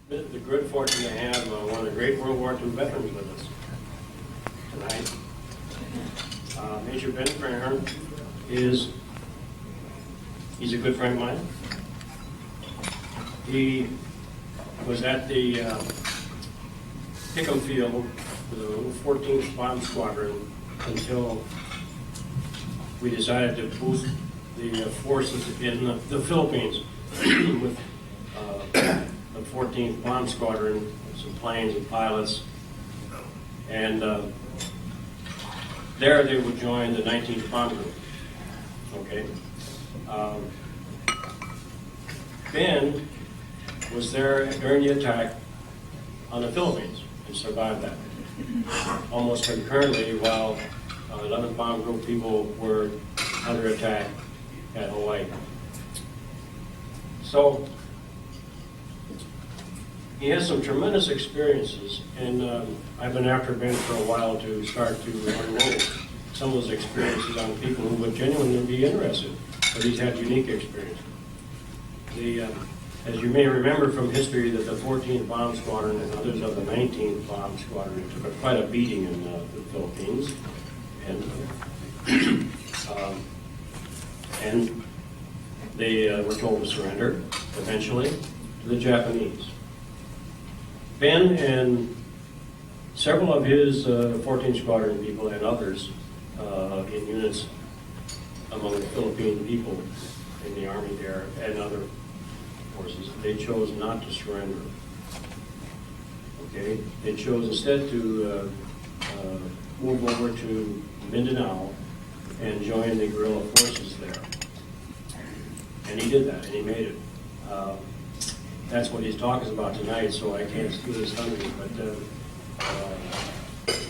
the good fortune to have one of the great World War II veterans with us tonight. Major Ben Farrens he's a good friend of mine. He was at the Pick'em Field with the 14th Bomb Squadron until we decided to boost the forces in the Philippines with the 14th Bomb Squadron, some planes and pilots, and there they would join the 19th Bomb Group. Okay. Ben was there during the attack on the Philippines and survived that. Almost concurrently, while 11th Bomb Group people were under attack at Hawaii. So he has some tremendous experiences, and I've been after Ben for a while to start to unroll some of those experiences on people who would genuinely be interested, but he's had unique experience. As you may remember from history, that the 14th Bomb Squadron and others of the 19th Bomb Squadron took quite a beating in the Philippines, and they were told to surrender eventually to the Japanese. Ben and several of his 14th Squadron people and others in units among the Philippine people in the Army there and other forces, they chose not to surrender. Okay, they chose instead to move over to Mindanao and join the guerrilla forces there. And he did that, and he made it. That's what he's talking about tonight, so I can't steal his thunder. But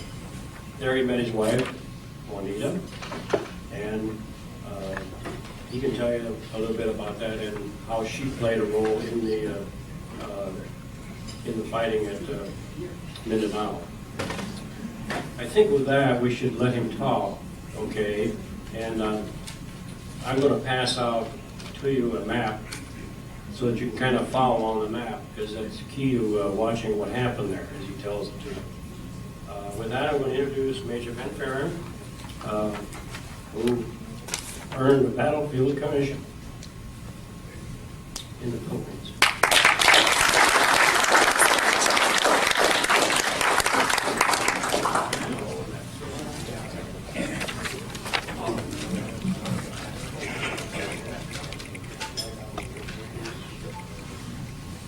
there he met his wife, Juanita, and he can tell you a little bit about that and how she played a role in the fighting at Mindanao. I think with that we should let him talk, okay? And I'm going to pass out to you a map so that you can kind of follow on the map, because that's key to watching what happened there as he tells it to you. With that, I'm going to introduce Major Ben Farrens, who earned the Battlefield Commission in the Philippines.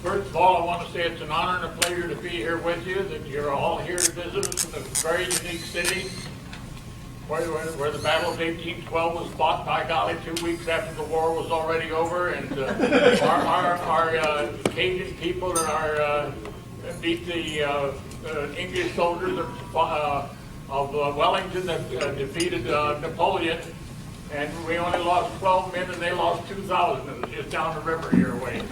First of all, I want to say it's an honor and a pleasure to be here with you, that you're all here to visit us in a very unique city where the Battle of 1812 was fought, by golly, 2 weeks after the war was already over, and our Cajun people and our beat the English soldiers of Wellington that defeated Napoleon, and we only lost 12 men and they lost 2,000. It was just down the river here a ways.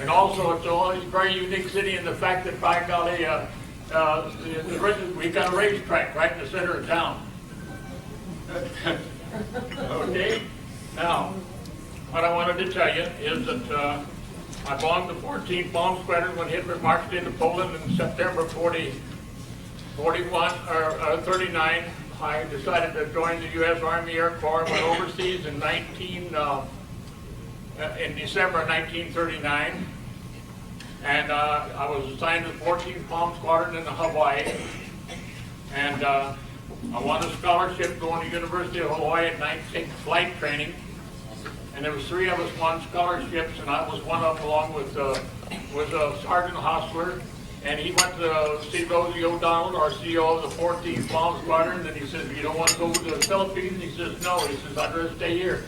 And also, it's a very unique city in the fact that, by golly, we've got a racetrack right in the center of town. Okay? Now, what I wanted to tell you is that I bombed the 14th Bomb Squadron when Hitler marched into Poland in September 39. I decided to join the U.S. Army Air Corps and went overseas in December 1939. And I was assigned to the 14th Bomb Squadron in Hawaii. And I won a scholarship going to University of Hawaii at night, taking flight training. And there was 3 of us won scholarships, and I was one of them, along with Sergeant Hostler. And he went to see Rosie O'Donnell, our CEO of the 14th Bomb Squadron, and he says, "You don't want to go to the Philippines?" He says, "No." He says, "I'd rather stay here."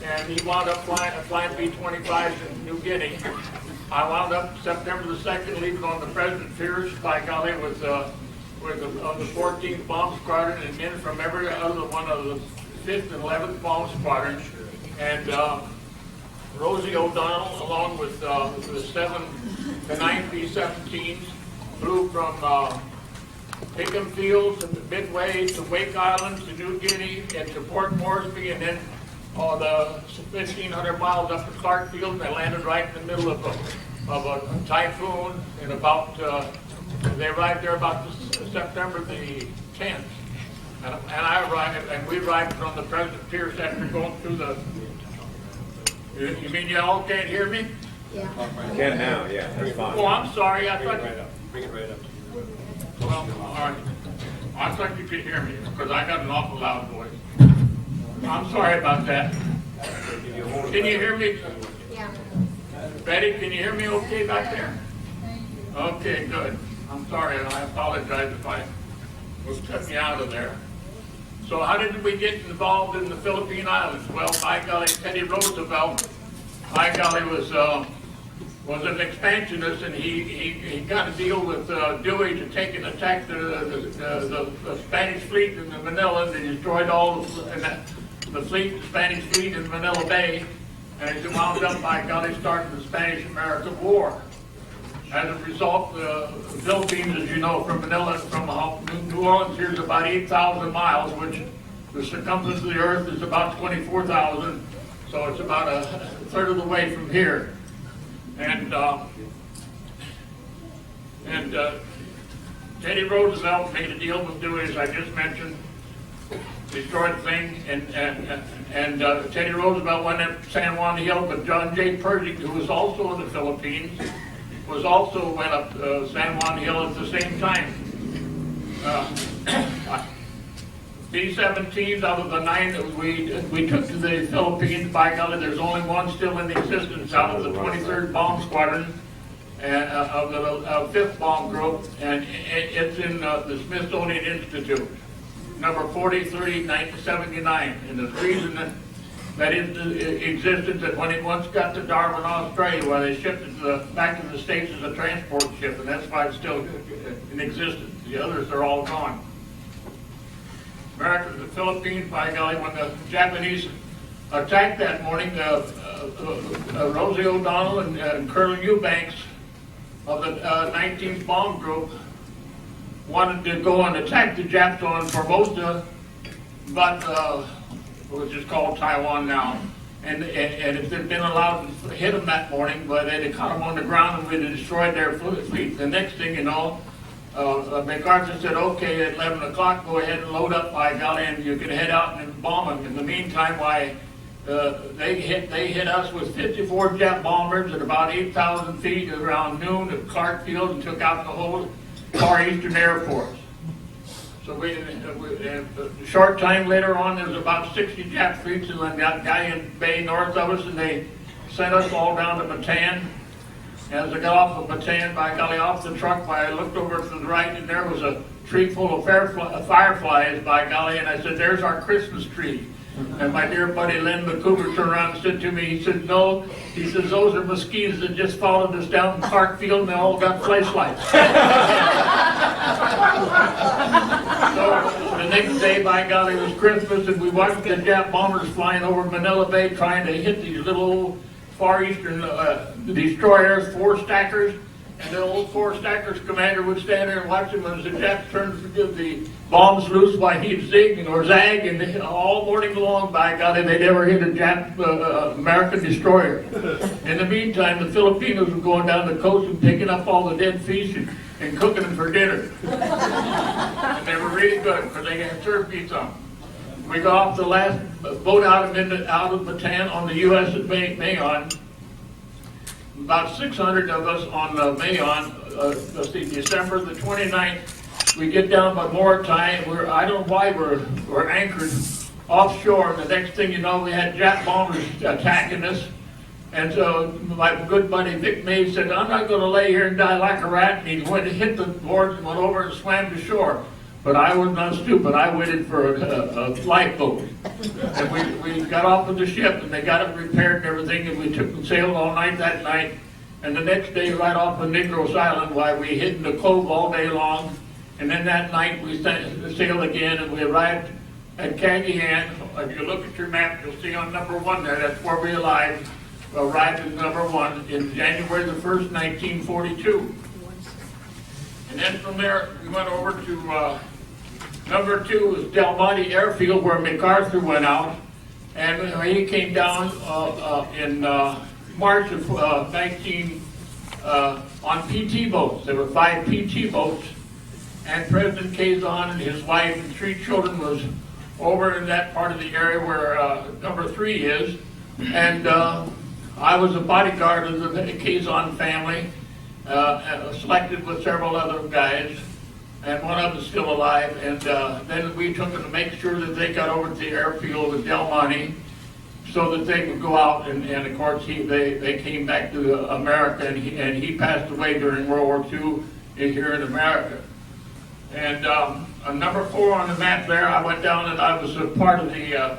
And he wound up flying B-25s in New Guinea. I wound up September the 2nd leaving on the President Pierce, by golly, with the 14th Bomb Squadron and men from every other one of the 5th and 11th Bomb Squadrons. And Rosie O'Donnell, along with the 7 to 9 B-17s, flew from Pick'em Fields and Midway to Wake Island to New Guinea and to Port Moresby, and then the 1,500 miles up to Clarkfield, and they landed right in the middle of of a typhoon in about, they arrived there about September the 10th. And I arrived, and we arrived from the President Pierce after going through the, you mean y'all can't hear me? Yeah. You can now, yeah, that's fine. Oh, I'm sorry, I thought, Bring it right up. well, all right. I thought you could hear me, because I got an awful loud voice. I'm sorry about that. Can you hear me? Yeah. Betty, can you hear me okay back there? Okay, good. I'm sorry, and I apologize if I was cutting you out of there. So how did we get involved in the Philippine Islands? Well, by golly, Teddy Roosevelt, by golly, was an expansionist, and he got a deal with Dewey to take and attack the Spanish fleet in the Manila. They destroyed all the fleet, the Spanish fleet in Manila Bay, and it wound up, by golly, starting the Spanish-American War. As a result, the Philippines, as you know, from Manila, from New Orleans, here's about 8,000 miles, which the circumference of the earth is about 24,000, so it's about a third of the way from here. And Teddy Roosevelt made a deal with Dewey, as I just mentioned, destroyed the thing, and Teddy Roosevelt went up San Juan Hill, but John J. Pershing, who was also in the Philippines, went up San Juan Hill at the same time. B-17s out of the 9 that we took to the Philippines, by golly, there's only one still in existence out of the 23rd Bomb Squadron of the 5th Bomb Group, and it's in the Smithsonian Institute, number 43, 1979. And the reason that it existed, that when it once got to Darwin, Australia, where they shipped it back to the States as a transport ship, and that's why it's still in existence. The others are all gone. America, the Philippines, by golly, when the Japanese attacked that morning, Rosie O'Donnell and Colonel Eubanks of the 19th Bomb Group wanted to go and attack the Japs on Formosa, but which is called Taiwan now. And if they'd been allowed to hit them that morning, but they'd have caught them on the ground and we'd have destroyed their fleet. The next thing you know, MacArthur said, okay, at 11 o'clock, go ahead and load up, by golly, and you can head out and bomb them. In the meantime, they hit us with 54 jet bombers at about 8,000 feet around noon at Clark Field and took out the whole Far Eastern Air Force. So a short time later on, there was about 60 Jap fleets in that Galleon Bay north of us, and they sent us all down to Bataan. As I got off of Bataan, by golly, off the truck, I looked over to the right, and there was a tree full of fireflies, by golly, and I said, there's our Christmas tree. And my dear buddy Len McCougar turned around and said to me, he said, no, he says, those are mosquitoes that just followed us down in Clark Field, and they all got flashlights. So the next day, by golly, it was Christmas, and we watched the Jap bombers flying over Manila Bay trying to hit these little old Far Eastern destroyers, 4 stackers, and the old 4 stackers commander would stand there and watch them as the Japs turned the bombs loose while he'd zig or zag, and all morning long, by golly, they never hit a Jap American destroyer. In the meantime, the Filipinos were going down the coast and picking up all the dead fish and cooking them for dinner. And they were really good because they had served me some. We got off the last boat out of Bataan on the USS Mayon. About 600 of us on the Mayon, let's see, December the 29th, we get down by Morotai, and I don't know why we're anchored offshore, and the next thing you know, we had Jap bombers attacking us. And so my good buddy Vic Mays said, I'm not going to lay here and die like a rat, and he went and hit the boards and went over and swam to shore. But I was not stupid. I waited for a lifeboat. And we got off of the ship, and they got it repaired and everything, and we took and sailed all night that night. And the next day, right off of Negros Island, we hid in the cove all day long. And then that night, we sailed again, and we arrived at Cagayan. If you look at your map, you'll see on number 1 there, that's where we arrived at number 1 in January the 1st, 1942. And then from there, we went over to number 2 was Del Monte Airfield, where MacArthur went out, and he came down in March of on PT boats. There were 5 PT boats, and President Kazan and his wife and 3 children was over in that part of the area where number 3 is, and I was a bodyguard of the Kazan family, selected with several other guys, and one of them is still alive, and then we took them to make sure that they got over to the airfield at Del Monte so that they could go out, and of course they came back to America, and he passed away during World War II here in America. And number 4 on the map there, I went down and I was a part of the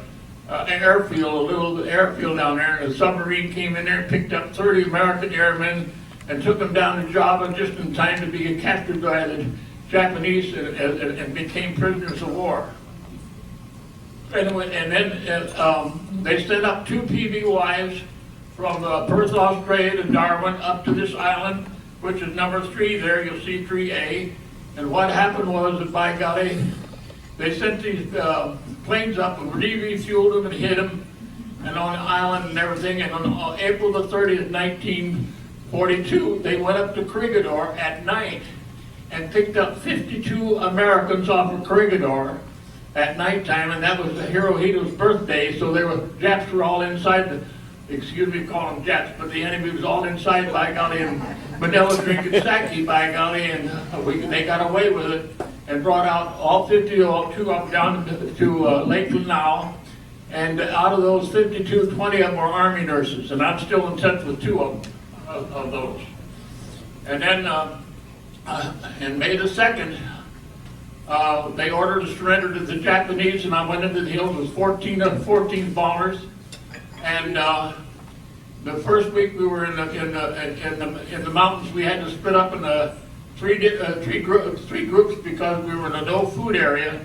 airfield, a little airfield down there, and a submarine came in there and picked up 30 American airmen and took them down to Java just in time to be captured by the Japanese and became prisoners of war. And then they set up 2 PBYs from Perth, Australia to Darwin up to this island, which is number 3 there, you'll see 3A. And what happened was that, by golly, they sent these planes up and refueled them and hit them, and on the island and everything. And on April the 30th, 1942, they went up to Corregidor at night and picked up 52 Americans off of Corregidor at nighttime, and that was Hirohito's birthday, so Japs were all inside the, excuse me, call them Japs, but the enemy was all inside, by golly, in Manila drinking sake, by golly, and they got away with it and brought out all 52 up down to Lake Lanao, and out of those 52, 20 of them were Army nurses, and I'm still in touch with 2 of those. And then in May the 2nd, they ordered a surrender to the Japanese, and I went into the hills with 14 bombers. And the first week we were in the mountains, we had to split up in three groups because we were in a no food area.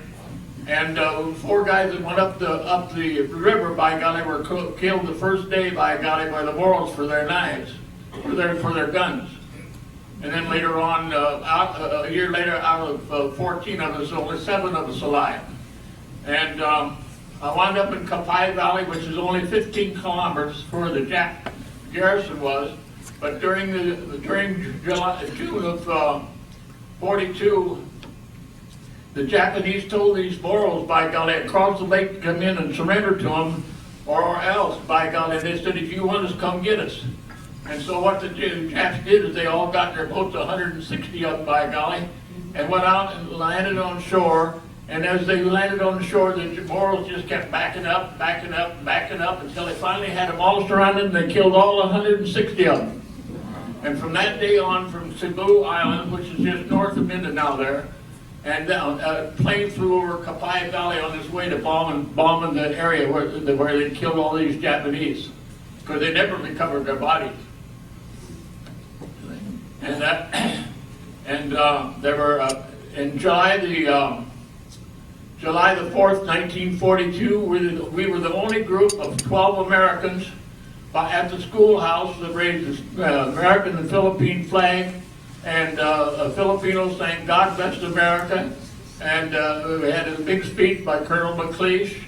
And 4 guys that went up the river, by golly, were killed the first day, by golly, by the Morals for their knives, for their guns. And then later on, a year later, out of 14 of us, only 7 of us alive. And I wound up in Kapai Valley, which is only 15 kilometers where the Jap garrison was. But during June of 42, the Japanese told these Morals, by golly, across the lake to come in and surrender to them, or else, by golly, they said, if you want us, come get us. And so what the Japs did is they all got in their boats, 160 of them, by golly, and went out and landed on shore. And as they landed on the shore, the Morals just kept backing up until they finally had them all surrounded, and they killed all 160 of them. And from that day on, from Cebu Island, which is just north of Mindanao there, and a plane flew over Kapai Valley on its way to bombing the area where they killed all these Japanese, because they never recovered their bodies. And there were in July the 4th, 1942, we were the only group of 12 Americans at the schoolhouse that raised the American and Philippine flag, and Filipinos saying "God bless America," and we had a big speech by Colonel McLeish,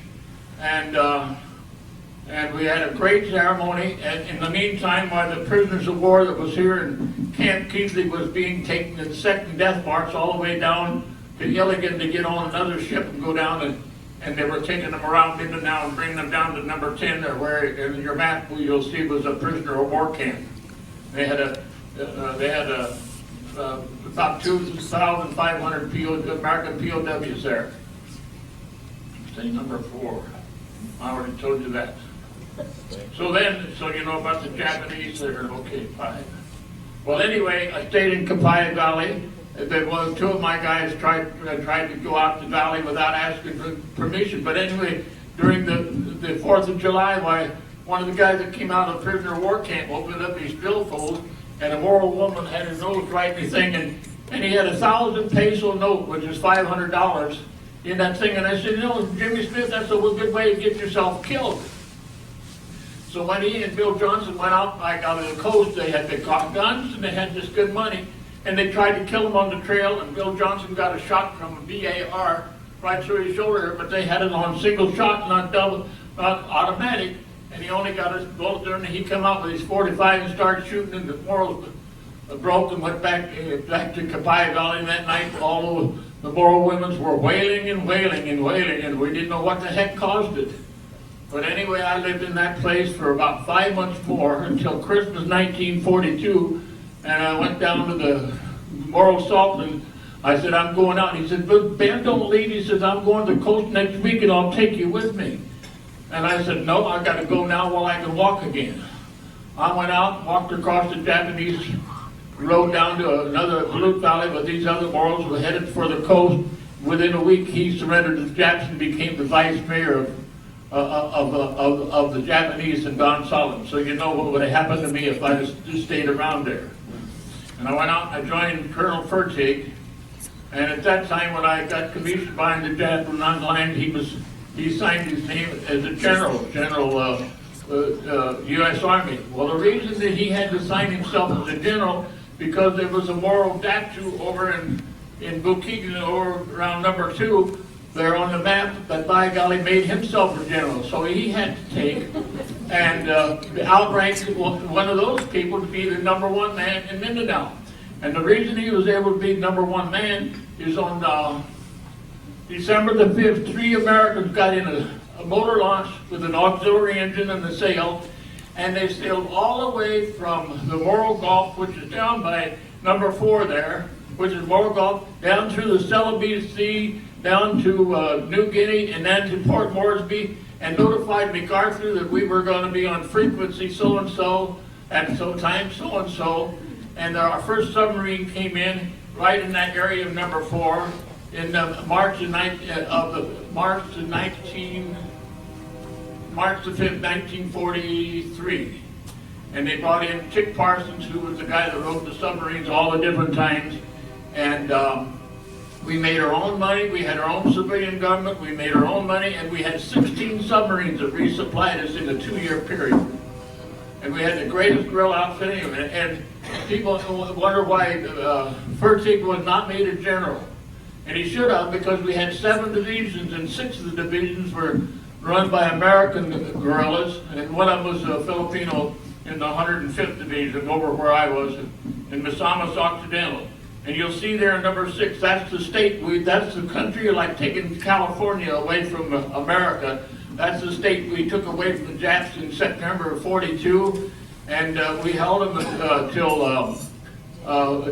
and we had a great ceremony. And in the meantime, while the prisoners of war that was here in Camp Keithley was being taken in second death march all the way down to Iligan to get on another ship and go down, and they were taking them around Mindanao and bringing them down to number 10, where in your map you'll see was a prisoner of war camp. They had about 2,500 American POWs there. Say number 4. I already told you that. So you know about the Japanese, they're okay, 5. Well, anyway, I stayed in Kapai Valley. There was 2 of my guys tried to go out the valley without asking for permission. But anyway, during the 4th of July, one of the guys that came out of the prisoner of war camp opened up his billfold, and a Moro woman had her nose right in the thing, and he had a 1,000 peso note, which is $500, in that thing. And I said, Jimmy Smith, that's a good way to get yourself killed. So when he and Bill Johnson went out on the coast, they caught guns and they had this good money, and they tried to kill him on the trail, and Bill Johnson got a shot from a BAR right through his shoulder, but they had it on single shot, not automatic, and he only got his bullet there, and he came out with his .45 and started shooting, and the Morals broke and went back to Kapai Valley that night. All the Moro women were wailing and wailing and wailing, and we didn't know what the heck caused it. But anyway, I lived in that place for about 5 months more until Christmas 1942, and I went down to the Moro Salt, and I said, I'm going out. And he said, but Ben, don't leave. He says, I'm going to the coast next week, and I'll take you with me. And I said, no, I got to go now while I can walk again. I went out, walked across the Japanese road down to another Balut Valley, but these other Moros were headed for the coast. Within a week, he surrendered to Jackson, became the vice mayor of the Japanese in Don Solomon. So you know what would have happened to me if I just stayed around there. And I went out and I joined Colonel Fertig. And at that time, when I got commissioned behind the Japanese line, he signed his name as a general U.S. Army. Well, the reason that he had to sign himself as a general, because there was a Moro Datu over in Bukit, over around number 2, there on the map, that by golly made himself a general. So he had to take and outrank one of those people to be the #1 man in Mindanao. And the reason he was able to be #1 man is on December the 5th, 3 Americans got in a motor launch with an auxiliary engine and a sail, and they sailed all the way from the Moro Gulf, which is down by number 4 there, which is Moro Gulf, down through the Celebes Sea, down to New Guinea, and then to Port Moresby, and notified MacArthur that we were going to be on frequency so-and-so, at some time so-and-so, and our first submarine came in right in that area of number 4 in March the 5th, 1943. And they brought in Chick Parsons, who was the guy that wrote the submarines all the different times. And we made our own money. We had our own civilian government. We made our own money. And we had 16 submarines that resupplied us in a 2-year period. And we had the greatest guerrilla outfitting. And people wonder why Fertig was not made a general. And he should have, because we had 7 divisions, and 6 of the divisions were run by American guerrillas, and one of them was a Filipino in the 105th Division over where I was in Misamis Occidental. And you'll see there in number 6, that's the state, that's the country like taking California away from America. That's the state we took away from the Japs in September of 42, and we held them until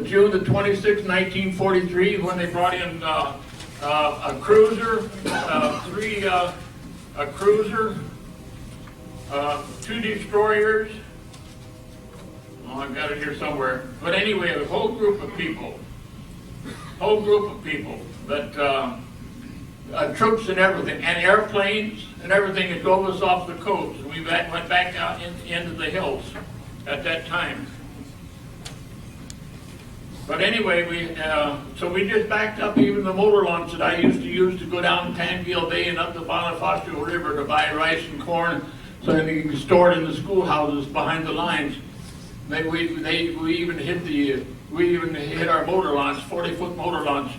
June the 26th, 1943, when they brought in a cruiser, a cruiser, 2 destroyers. Oh, I've got it here somewhere. But anyway, a whole group of people that troops and everything, and airplanes and everything that drove us off the coast. We went back out into the hills at that time. But anyway, so we just backed up even the motor launch that I used to go down Pangill Bay and up the Bonifacio River to buy rice and corn so that you can store it in the schoolhouses behind the lines. We even hit our motor launch, 40-foot motor launch,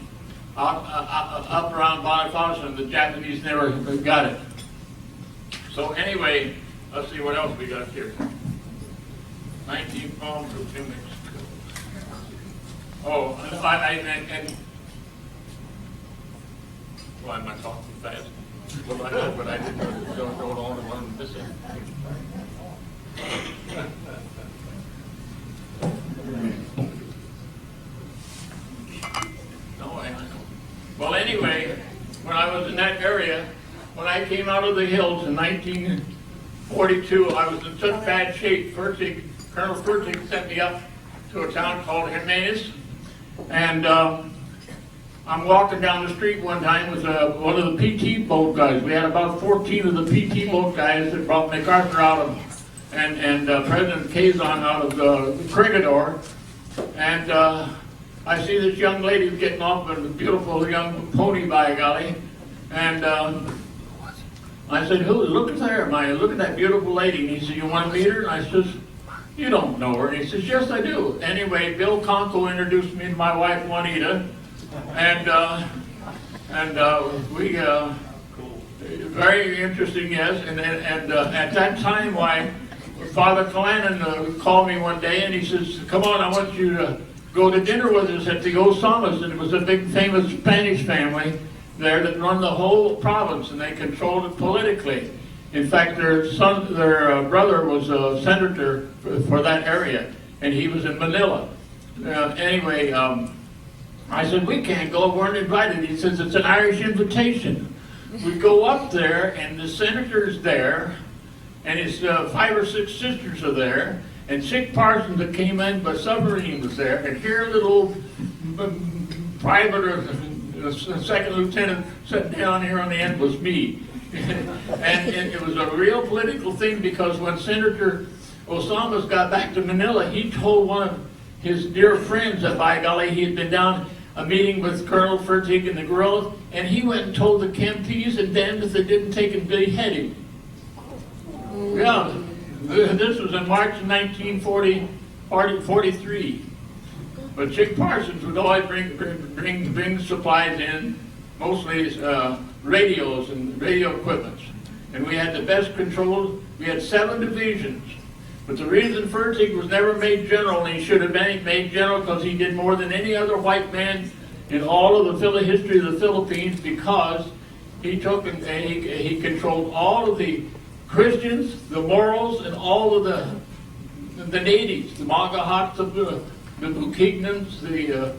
up around Bonifacio, and the Japanese never got it. So anyway, let's see what else we got here. 19 bombs of Mexico. Oh, and why am I talking fast? Well, I know, but I didn't don't go on and learn this. No, I know. Well, anyway, when I was in that area, when I came out of the hills in 1942, I was in such bad shape. Colonel Fertig sent me up to a town called Jimenez. And I'm walking down the street one time with one of the PT boat guys. We had about 14 of the PT boat guys that brought MacArthur out of, and President Kazan out of the Corridor. And I see this young lady getting off a beautiful young pony, by golly. And I said, look there, Maya, look at that beautiful lady. And he said, you want to meet her? And I says, you don't know her. And he says, yes, I do. Anyway, Bill Conco introduced me to my wife, Juanita. And we, very interesting, yes. And at that time, Father Callanan called me one day and he says, come on, I want you to go to dinner with us at the Osamas. And it was a big famous Spanish family there that run the whole province, and they controlled it politically. In fact, their brother was a senator for that area, and he was in Manila. Anyway, I said, we can't go, we're not invited. He says, it's an Irish invitation. We go up there, and the senator's there, and his 5 or 6 sisters are there, and Chick Parsons that came in by submarine was there, and here a little private or second lieutenant sitting down here on the end was me. And it was a real political thing, because when Senator Osamas got back to Manila, he told one of his dear friends that, by golly, he had been down a meeting with Colonel Fertig and the guerrillas, and he went and told the Kempis, and damned if they didn't take and behead him. Yeah, this was in March of 1943. But Chick Parsons would always bring supplies in, mostly radios and radio equipment. And we had the best controls. We had 7 divisions. But the reason Fertig was never made general, and he should have been made general, because he did more than any other white man in all of the history of the Philippines, because he took and he controlled all of the Christians, the Moros, and all of the natives, the Magahats, the Bukignans, the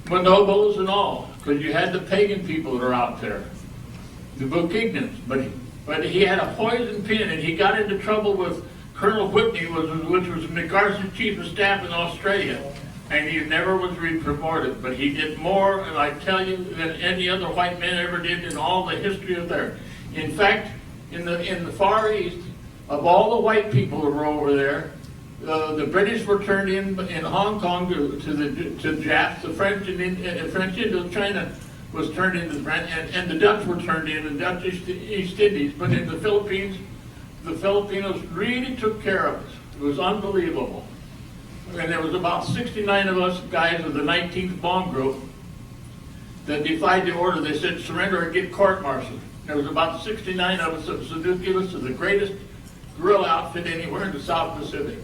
Bonobos, and all, because you had the pagan people that are out there, the Bukignans. But he had a poison pen, and he got into trouble with Colonel Whitney, which was MacArthur's chief of staff in Australia, and he never was re-promoted. But he did more, and I tell you, than any other white man ever did in all the history of there. In fact, in the Far East, of all the white people who were over there, the British were turned in Hong Kong to Japs. The French and Indochina was turned into the French, and the Dutch were turned in, the Dutch East Indies. But in the Philippines, the Filipinos really took care of us. It was unbelievable. And there was about 69 of us guys of the 19th Bomb Group that defied the order. They said, surrender or get court-martialed. There was about 69 of us that would give us the greatest guerrilla outfit anywhere in the South Pacific.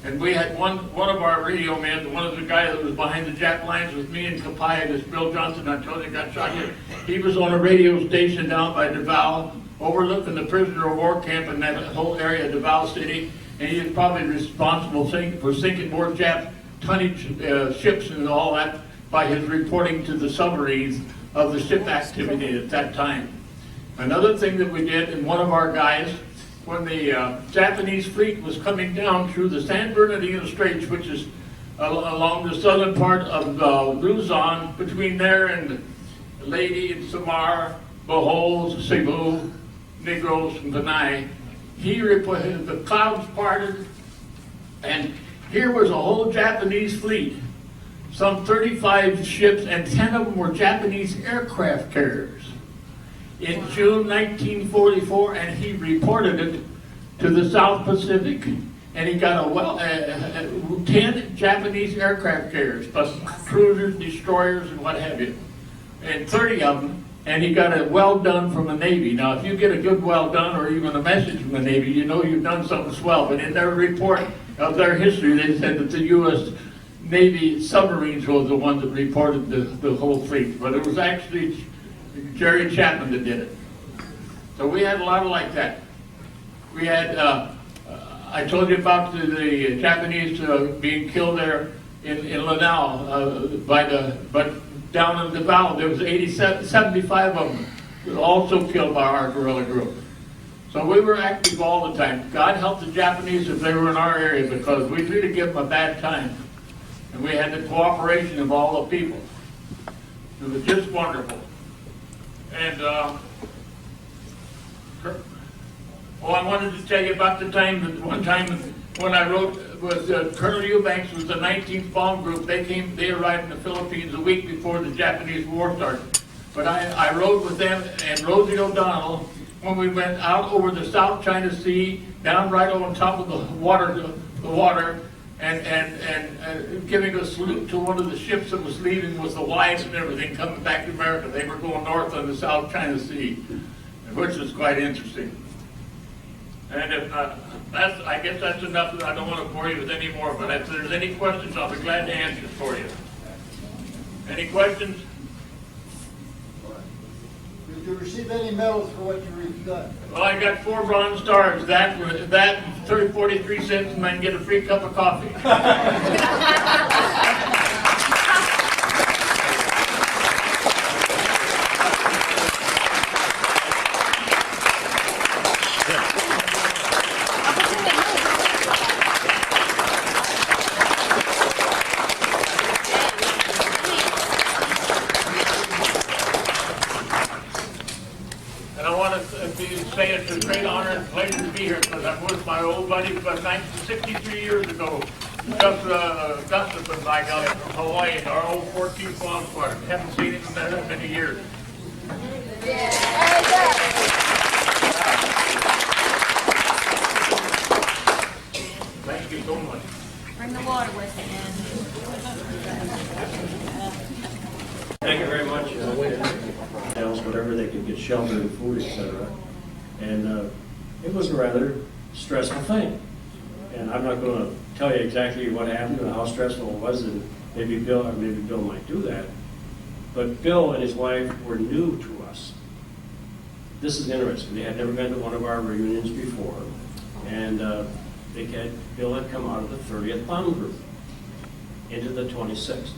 And we had one of our radio men, one of the guys that was behind the Jap lines with me and Kapaya, this Bill Johnson, I told you, got shot here. He was on a radio station down by Davao, overlooking the prisoner of war camp in that whole area of Davao City, and he was probably responsible for sinking more Jap tonnage ships and all that by his reporting to the submarines of the ship activity at that time. Another thing that we did, and one of our guys, when the Japanese fleet was coming down through the San Bernardino Straits, which is along the southern part of Luzon, between there and Leyte and Samar, Bohol, Cebu, Negros, and Panay, he reported the clouds parted, and here was a whole Japanese fleet, some 35 ships, and 10 of them were Japanese aircraft carriers. In June 1944, and he reported it to the South Pacific, and he got 10 Japanese aircraft carriers, plus cruisers, destroyers, and what have you, and 30 of them, and he got a well done from the Navy. Now, if you get a good well done, or even a message from the Navy, you know you've done something swell. But in their report of their history, they said that the U.S. Navy submarines was the one that reported the whole fleet, but it was actually Jerry Chapman that did it. So we had a lot of like that. We had, I told you about the Japanese being killed there in Lanao, but down in Davao, there was 75 of them that were also killed by our guerrilla group. So we were active all the time. God help the Japanese if they were in our area, because we really give them a bad time. And we had the cooperation of all the people. It was just wonderful. And, I wanted to tell you about the time that one time when I wrote with Colonel Eubanks was the 19th Bomb Group. They arrived in the Philippines a week before the Japanese war started. But I rode with them and Rosie O'Donnell when we went out over the South China Sea, down right on top of the water, and giving a salute to one of the ships that was leaving with the wives and everything coming back to America. They were going north on the South China Sea, which was quite interesting. And if, I guess that's enough. I don't want to bore you with any more, but if there's any questions, I'll be glad to answer for you. Any questions? Did you receive any medals for what you've done? Well, I got 4 Bronze Stars. That 43 cents, and I can get a free cup of coffee. Say it's a great honor and pleasure to be here because I'm with my old buddy about 63 years ago, Gustaf and I got him from Hawaii, our old 14th Bomb Squadron. Haven't seen him in that many years. Thank you so much. Bring the water with you, man. Thank you very much. Whatever they could get shelter and food, etc. And it was a rather stressful thing. And I'm not going to tell you exactly what happened and how stressful it was, and maybe Bill might do that. But Bill and his wife were new to us. This is interesting. They had never been to one of our reunions before, and Bill had come out of the 30th Bomb Group into the 26th.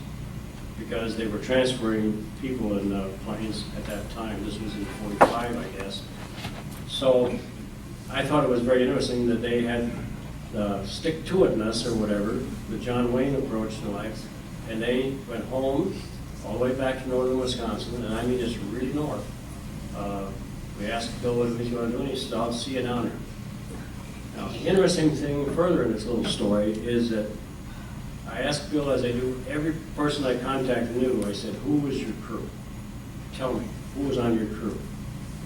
Because they were transferring people in planes at that time. This was in 45, I guess. So I thought it was very interesting that they had stick-to-itness or whatever, the John Wayne approach to life, and they went home all the way back to northern Wisconsin, and I mean just really north. We asked Bill what he was going to do, and he said, "I'll see you down there." Now, the interesting thing further in this little story is that I asked Bill, as I do every person I contacted new, I said, "Who was your crew? Tell me, who was on your crew?"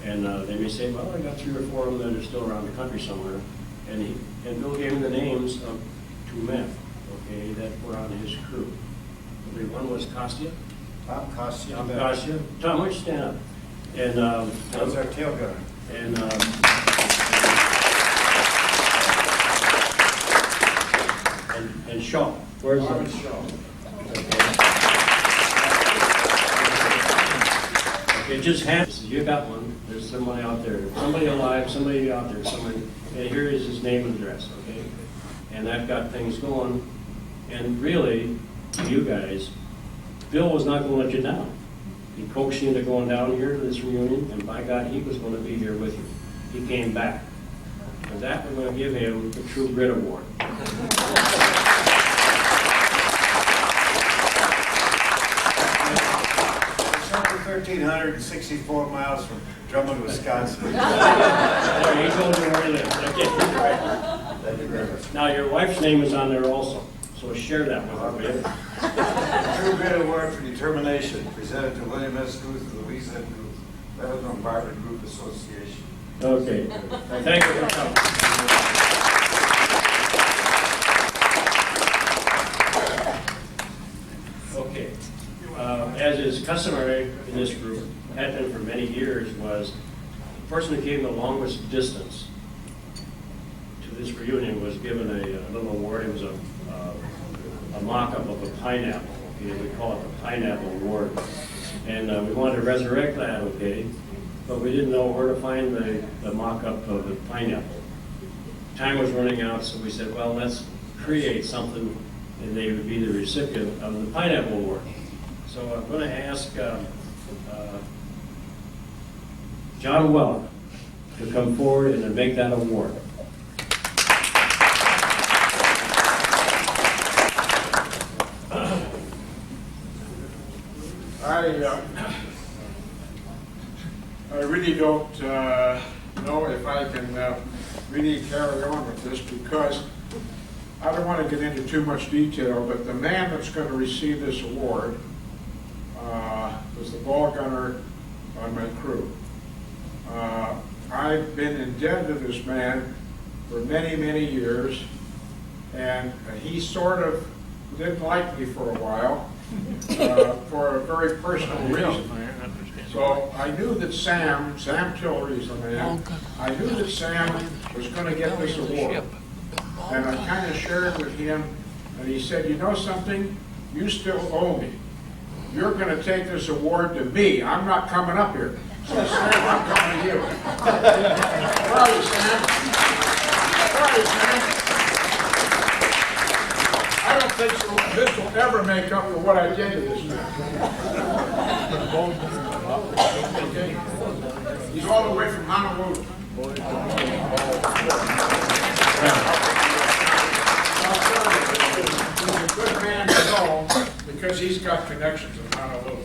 And they may say, "Well, I got 3 or 4 of them that are still around the country somewhere." And Bill gave me the names of 2 men, okay, that were on his crew. I believe one was Kostya. Tom Kostya. Tom Kostya. Tom, why don't you stand up? And that was our tail gunner. And Shaw. Where's Marvin Shaw. Okay, it just happens. You got one. There's somebody out there. Somebody alive, somebody out there, somebody. And here is his name and address, okay? And that got things going. And really, you guys, Bill was not going to let you down. He coaxed you into going down here to this reunion, and by God, he was going to be here with you. He came back. And that we're going to give him the True Grit Award. 1,364 miles from Drummond, Wisconsin. He told you where he lives. Now, your wife's name is on there also, so share that with her, will you? True Grit Award for Determination, presented to William S. Guth of the Louisa Group, Bombardment Group Association. Okay. Thank you for coming. Okay. As is customary in this group, had been for many years, was the person who came the longest distance to this reunion was given a little award. It was a mock-up of a pineapple. Okay, we call it the Pineapple Award. And we wanted to resurrect that, okay, but we didn't know where to find the mock-up of the pineapple. Time was running out, so we said, well, let's create something, and they would be the recipient of the Pineapple Award. So I'm going to ask John Weller to come forward and to make that award. I really don't know if I can really carry on with this because I don't want to get into too much detail, but the man that's going to receive this award was the ball gunner on my crew. I've been indebted to this man for many, many years, and he sort of didn't like me for a while for a very personal reason. So I knew that Sam Tillery's the man. I knew that Sam was going to get this award. And I kind of shared with him, and he said, you know something? You still owe me. You're going to take this award to me. I'm not coming up here. So Sam, I'm coming to you. Where are you, Sam? Where are you, Sam? I don't think this will ever make up for what I did to this man. Okay? He's all the way from Honolulu. He's a good man to know because he's got connections in Honolulu.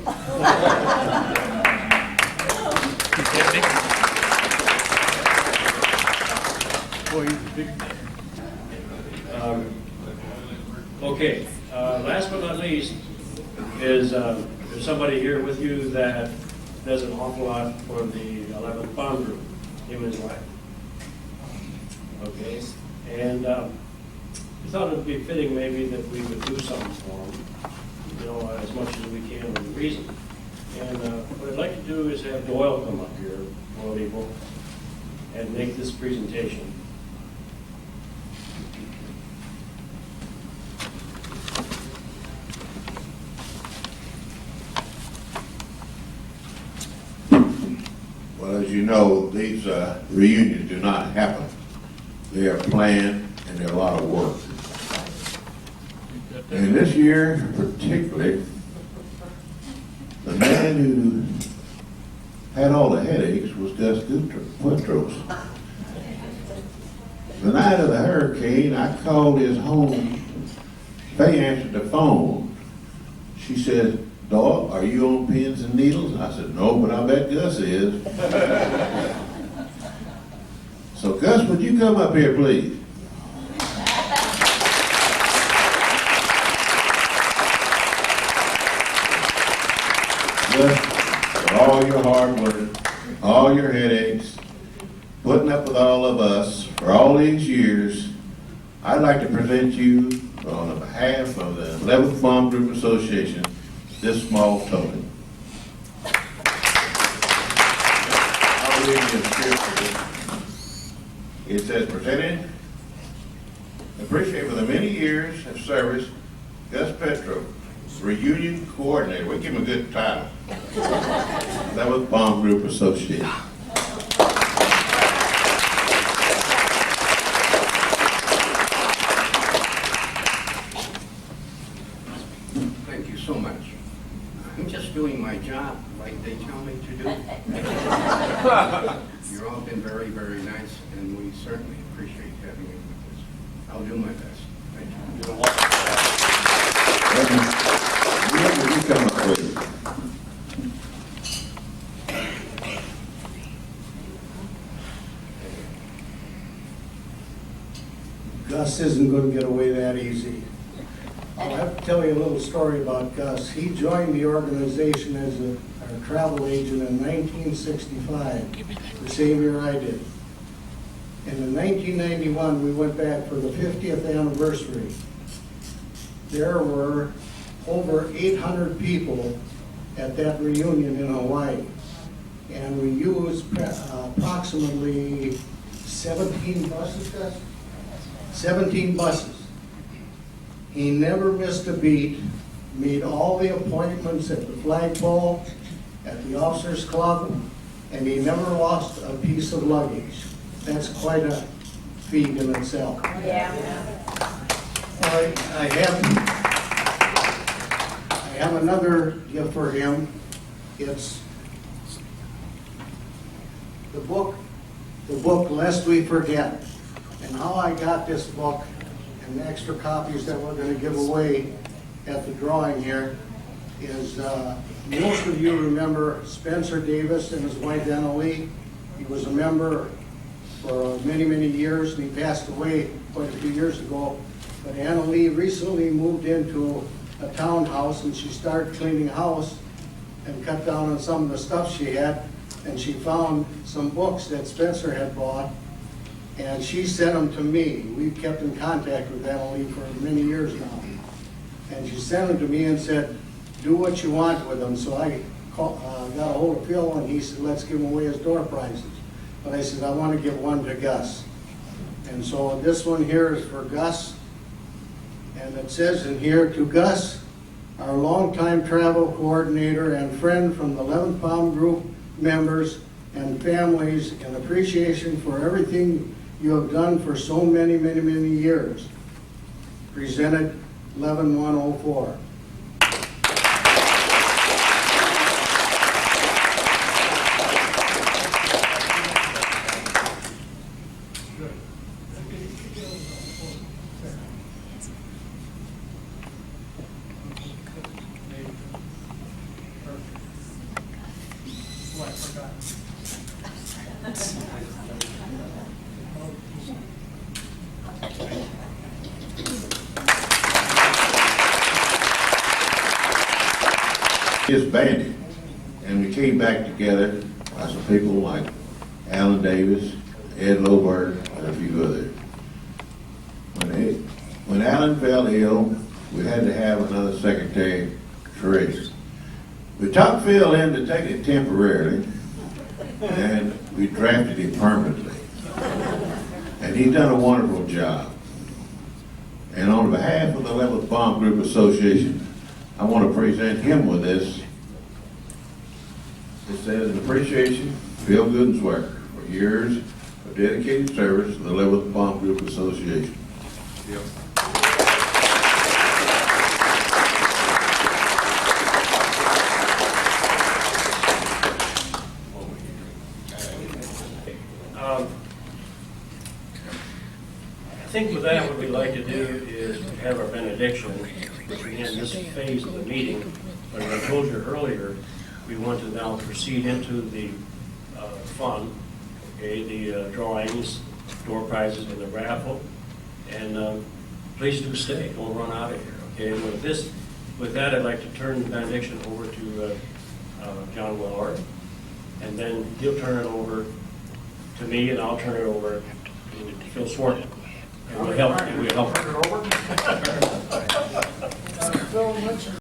Okay, last but not least is there's somebody here with you that does an awful lot for the 11th Bomb Group, him and his wife. Okay, and we thought it would be fitting maybe that we would do something for him, you know, as much as we can within reason. And what I'd like to do is have Doyle come up here, Doyle Evil, and make this presentation. Well, as you know, these reunions do not happen. They are planned and they're a lot of work. And this year, particularly, the man who had all the headaches was Gus Boutros. The night of the hurricane, I called his home. Faye answered the phone. She said, "Doyle, are you on pins and needles?" I said, "No, but I bet Gus is." So Gus, would you come up here, please? Gus, for all your hard work, all your headaches, putting up with all of us for all these years, I'd like to present you on behalf of the 11th Bomb Group Association this small token. I'll read you a script for this. It says, presented, appreciate for the many years of service, Gus Petro, Reunion Coordinator. We give him a good title. 11th Bomb Group Association. Thank you so much. I'm just doing my job like they tell me to do. You've all been very, very nice, and we certainly appreciate having you with us. I'll do my best. Thank you. You come up with it. Gus isn't going to get away that easy. I'll have to tell you a little story about Gus. He joined the organization as a travel agent in 1965, the same year I did. And in 1991, we went back for the 50th anniversary. There were over 800 people at that reunion in Hawaii. And we used approximately 17 buses, Gus? 17 buses. He never missed a beat, made all the appointments at the flagpole, at the officers club, and he never lost a piece of luggage. That's quite a feat in itself. Yeah. I have another gift for him. It's the book Lest We Forget. And how I got this book and the extra copies that we're going to give away at the drawing here is most of you remember Spencer Davis and his wife Anna Lee. He was a member for many, many years, and he passed away quite a few years ago. But Anna Lee recently moved into a townhouse, and she started cleaning house and cut down on some of the stuff she had, and she found some books that Spencer had bought, and she sent them to me. We've kept in contact with Anna Lee for many years now. And she sent them to me and said, do what you want with them. So I got a hold of Phil, and he said, let's give them away as door prizes. But I said, I want to give one to Gus. And so this one here is for Gus. And it says in here, to Gus, our longtime travel coordinator and friend from the 11th Bomb Group members and families, in appreciation for everything you have done for so many, many, many years. Presented 11-104. Disbanded, and we came back together by some people like Alan Davis, Ed Loberg, and a few others. When Alan fell ill, we had to have another secretary treasurer. We talked Phil in to take it temporarily, and we drafted him permanently. And he's done a wonderful job. And on behalf of the 11th Bomb Group Association, I want to present him with this. It says, an appreciation, Phil Goodenswerk, for years of dedicated service to the 11th Bomb Group Association. Yep. I think with that, what we'd like to do is have our benediction, which begins this phase of the meeting. But as I told you earlier, we want to now proceed into the fun, okay, the drawings, door prizes, and the raffle. And please do stay. Don't run out of here, okay? And with that, I'd like to turn the benediction over to John Willard, and then he'll turn it over to me, and I'll turn it over to Phil Swarton. And we'll help. Turn it over?